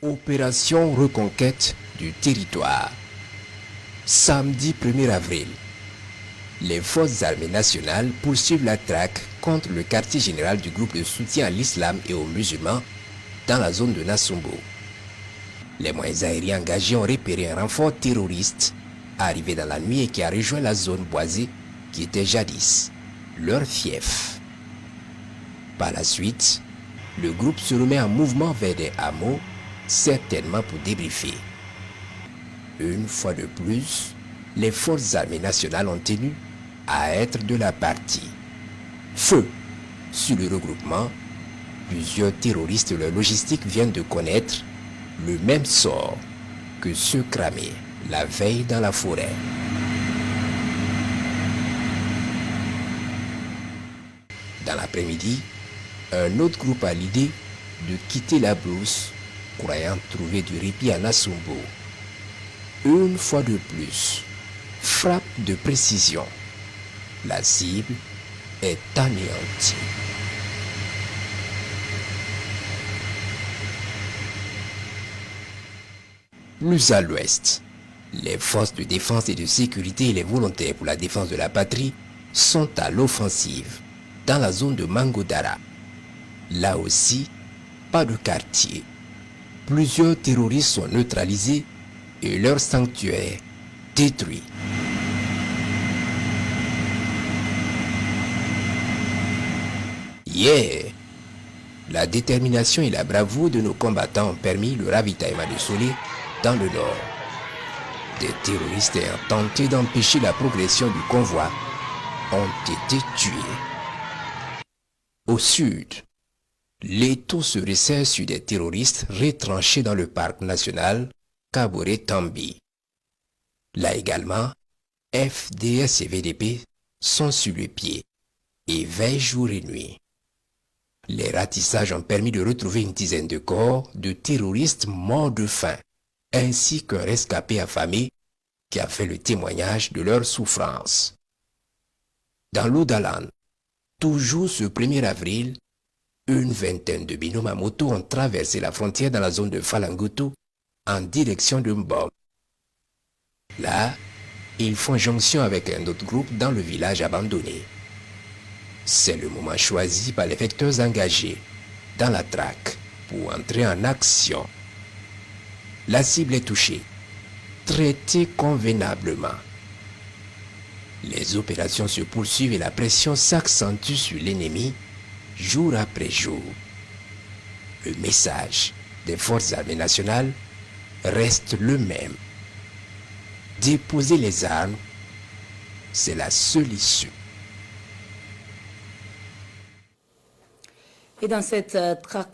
Opération reconquête du territoire. Samedi 1er avril, les forces armées nationales poursuivent la traque contre le quartier général du groupe de soutien à l'islam et aux musulmans dans la zone de Nassumbo. Les moyens aériens engagés ont repéré un renfort terroriste arrivé dans la nuit et qui a rejoint la zone boisée qui était jadis leur fief. Par la suite, le groupe se remet en mouvement vers des hameaux, certainement pour débriefer. Une fois de plus, les forces armées nationales ont tenu à être de la partie. Feu sur le regroupement, plusieurs terroristes et leur logistique viennent de connaître le même sort que ceux cramés la veille dans la forêt. Dans l'après-midi, un autre groupe a l'idée de quitter la brousse, croyant trouver du répit à Nassumbo. Une fois de plus, frappe de précision. La cible est anéantie. Plus à l'ouest, les forces de défense et de sécurité et les volontaires pour la défense de la patrie sont à l'offensive dans la zone de Mangodara. Là aussi, pas de quartier. Plusieurs terroristes sont neutralisés et leur sanctuaire détruit. Hier, la détermination et la bravoure de nos combattants ont permis le ravitaillement de Solé dans le nord. Des terroristes ayant tenté d'empêcher la progression du convoi ont été tués. Au sud, l'étau se resserre sur des terroristes retranchés dans le parc national Kabore-Tambi. Là également, FDS et VDP sont sur le pied et veillent jour et nuit. Les ratissages ont permis de retrouver une dizaine de corps de terroristes morts de faim, ainsi qu'un rescapé affamé qui a fait le témoignage de leur souffrance. Dans l'Odalan, toujours ce 1er avril, une vingtaine de binômes à moto ont traversé la frontière dans la zone de Falangutu en direction de Mbom. Là, ils font jonction avec un autre groupe dans le village abandonné. C'est le moment choisi par les vecteurs engagés dans la traque pour entrer en action. La cible est touchée, traitée convenablement. Les opérations se poursuivent et la pression s'accentue sur l'ennemi jour après jour. Le message des forces armées nationales reste le même. Déposer les armes, c'est la seule issue. Et dans cette traque